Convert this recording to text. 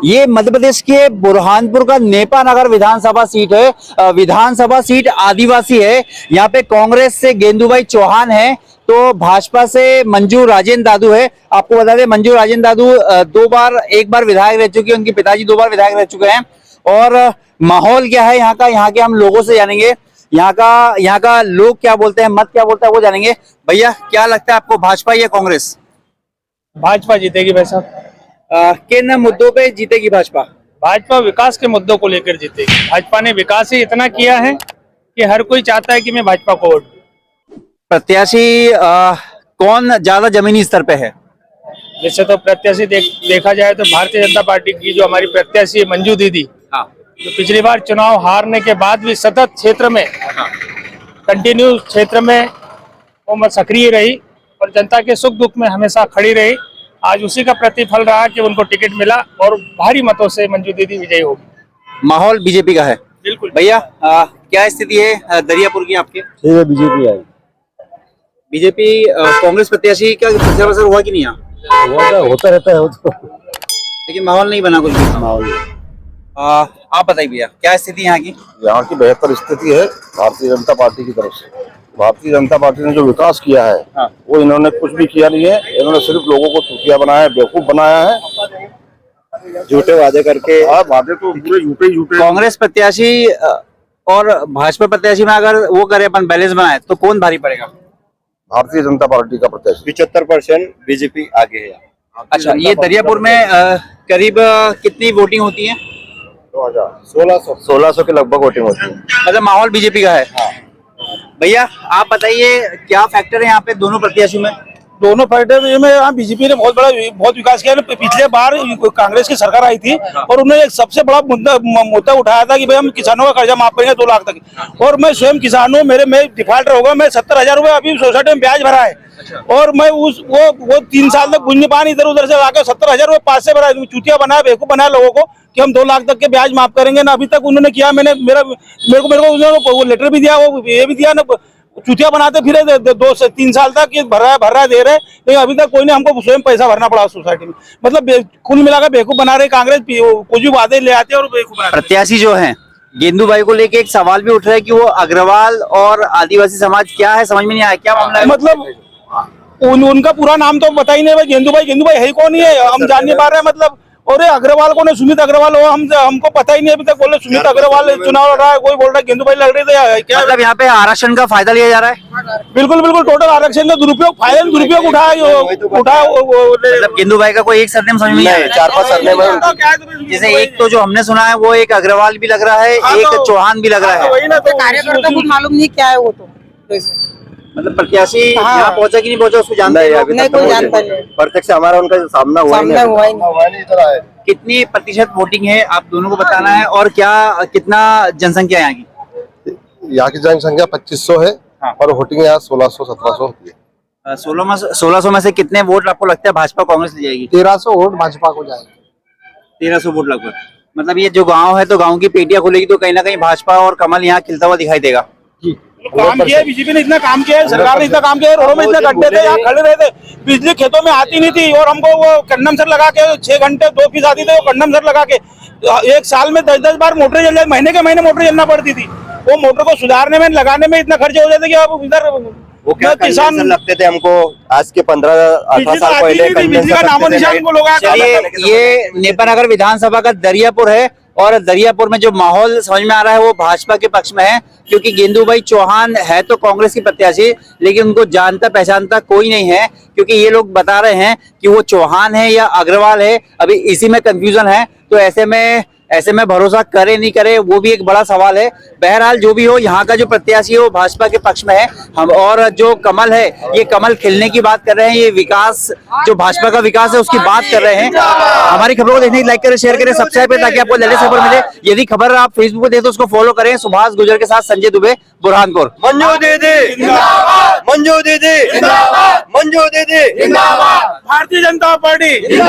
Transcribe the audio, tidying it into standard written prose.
ये मध्य प्रदेश के बुरहानपुर का नेपा नगर विधानसभा सीट है। विधानसभा सीट आदिवासी है। यहाँ पे कांग्रेस से गेंदूभाई चौहान है तो भाजपा से मंजू राजेंद्र दादू है। आपको बता दें मंजू राजेंद्र दादू एक बार विधायक रह चुके हैं, उनके पिताजी 2 बार विधायक रह चुके हैं। और माहौल क्या है यहाँ का, यहाँ के हम लोगों से जानेंगे, यहाँ का लोग क्या बोलते हैं, मत क्या बोलता है वो जानेंगे। भैया क्या लगता है आपको, भाजपा या कांग्रेस? भाजपा जीतेगी भाई साहब। किन मुद्दों पे जीतेगी भाजपा? भाजपा विकास के मुद्दों को लेकर जीतेगी। भाजपा ने विकास ही इतना किया है कि हर कोई चाहता है कि मैं भाजपा को वोट। प्रत्याशी कौन ज्यादा जमीनी स्तर पे है? वैसे तो प्रत्याशी देखा जाए तो भारतीय जनता पार्टी की जो हमारी प्रत्याशी है मंजू दीदी, तो पिछली बार चुनाव हारने के बाद भी सतत क्षेत्र में कंटिन्यू क्षेत्र में वो सक्रिय रही और जनता के सुख दुख में हमेशा खड़ी रही। आज उसी का प्रतिफल रहा कि उनको टिकट मिला और भारी मतों से मंजू दीदी विजयी होगी। माहौल बीजेपी का है बिल्कुल। भैया क्या स्थिति है दरियापुर की आपके? ठीक है, बीजेपी आई। बीजेपी कांग्रेस प्रत्याशी का प्रचार वसार हुआ कि नहीं? होता रहता है वो तो, लेकिन माहौल नहीं बना कुछ भी। माहौल आप बताइए भैया क्या स्थिति यहाँ की? यहाँ की बेहतर स्थिति है भारतीय जनता पार्टी की तरफ से। भारतीय जनता पार्टी ने जो विकास किया है वो इन्होंने कुछ भी किया नहीं है। इन्होंने सिर्फ लोगों को चूतिया बनाया है, बेवकूफ बनाया है, झूठे वादे करके। वादे तो पूरे झूठे ही झूठे। कांग्रेस प्रत्याशी और भाजपा प्रत्याशी में अगर वो करे अपन बैलेंस बनाए तो कौन भारी पड़ेगा? भारतीय जनता पार्टी का प्रत्याशी। 75% बीजेपी आगे है। अच्छा, ये दरियापुर में करीब कितनी वोटिंग होती है? 1600 के लगभग वोटिंग होती है। मतलब माहौल बीजेपी का है। भैया आप बताइए क्या फैक्टर है यहाँ पे दोनों प्रत्याशियों में? दोनों फैक्टर में यहाँ बीजेपी ने बहुत विकास किया। पिछले बार कांग्रेस की सरकार आई थी और उन्होंने एक सबसे बड़ा मुद्दा उठाया था कि भाई हम किसानों का कर्जा माफ करेंगे 2 लाख तक। और मैं स्वयं किसान हूँ, मैं डिफॉल्टर होगा। मैं 70,000 रुपए अभी सोसाइटी में ब्याज भरा है। और मैं वो 3 साल तक गुंज पानी इधर उधर से लाकर 70,000 रुपए पास से भरा। चूतिया बनाया, बेवकूफ बनाया लोगों को कि हम 2 लाख तक के ब्याज माफ करेंगे ना। अभी तक उन्होंने किया। मेरे को वो लेटर भी दिया, वो ये भी दिया ना। चूतिया बनाते फिरे 2 से 3 साल तक भर रहा दे रहे, लेकिन अभी तक कोई नहीं। हमको स्वयं पैसा भरना पड़ा सोसाइटी में। मतलब कुल मिलाकर बेवकूफ बना रहे कांग्रेस। कुछ भी वादे ले आते हैं और बेवकूफ बना। प्रत्याशी जो है गेंदूभाई को लेके एक सवाल भी उठ रहा है कि वो अग्रवाल और आदिवासी समाज क्या है, समझ में नहीं आया क्या मामला है? मतलब उनका पूरा नाम तो बता ही नहीं। गेंदूभाई है कौन ही है, हम जान नहीं पा रहे हैं। मतलब और अग्रवाल कौन है? सुमित अग्रवाल हो, हमको पता ही नहीं अभी तक। बोले सुमित अग्रवाल चुनाव लड़ रहा है, कोई बोल रहा है गेंदूभाई लड़ रहे थे। क्या मतलब यहाँ पे आरक्षण का फायदा लिया जा रहा है? बिल्कुल टोटल आरक्षण का दुरुपयोग उठाया। मतलब गेंदूभाई का कोई एक सरनेम समझ में नहीं आया? 4-5 सरनेम। जैसे एक तो जो हमने सुना है वो एक अग्रवाल भी लग रहा है, एक चौहान भी लग रहा है। वही ना, तो कार्यकर्ता कुछ मालूम नहीं क्या है वो तो। मतलब प्रत्याशी यहाँ पहुंचा कि नहीं पहुंचा उसको जानते हैं? नहीं, कोई जानता नहीं। प्रत्यक्ष हमारा उनका सामना हुआ ही नहीं। कितनी प्रतिशत वोटिंग है आप दोनों को बताना है, और कितना जनसंख्या यहाँ की? यहाँ की जनसंख्या 2500 है और वोटिंग यहाँ 1600-1700 होती है। 1600 में से कितने वोट आपको लगता है भाजपा कांग्रेस ले जाएगी? 1300 वोट भाजपा को जाएगा। 1300 वोट लगभग। मतलब ये जो गांव है तो गांव की पेटियां खुलेगी तो कहीं ना कहीं भाजपा और कमल यहाँ खिलता हुआ दिखाई देगा। काम किया है, बीजेपी ने इतना काम किया है, सरकार ने इतना काम किया है। रोडों में इतने गड्ढे थे, यहाँ खड़े रहे थे, बिजली खेतों में आती नहीं थी। और हमको वो कंडमसर लगा के 6 घंटे 2 फीस आती थी। वो कंडमसर लगा के 1 साल में 10-10 बार मोटर जल जाए, महीने के महीने मोटर जलना पड़ती थी। वो मोटर को सुधारने में, लगाने में इतना खर्चे हो जाते कि अब इधर वो क्या किसान लगते थे हमको। आज के 15-18 साल पहले बिजली का नामो निशान को लोग। ये नेपा नगर विधानसभा का दरियापुर है और दरियापुर में जो माहौल समझ में आ रहा है वो भाजपा के पक्ष में है, क्योंकि गेंदूभाई चौहान है तो कांग्रेस की प्रत्याशी, लेकिन उनको जानता पहचानता कोई नहीं है, क्योंकि ये लोग बता रहे हैं कि वो चौहान है या अग्रवाल है। अभी इसी में कंफ्यूजन है, तो ऐसे में भरोसा करे नहीं करे वो भी एक बड़ा सवाल है। बहरहाल जो भी हो, यहाँ का जो प्रत्याशी है वो भाजपा के पक्ष में है। हम और जो कमल है, ये कमल खिलने की बात कर रहे हैं, ये विकास जो भाजपा का विकास है उसकी बात कर रहे हैं। हमारी खबरों को देखने की लाइक करें, शेयर करें, सब्सक्राइब करें ताकि आपको लेटेस्ट खबर मिले। यदि खबर आप फेसबुक पे देखें तो उसको फॉलो करें। सुभाष गुजर के साथ संजय दुबे, बुरहानपुर। मंजू दीदी, मंजू दीदी, मंजू दीदी, भारतीय जनता पार्टी।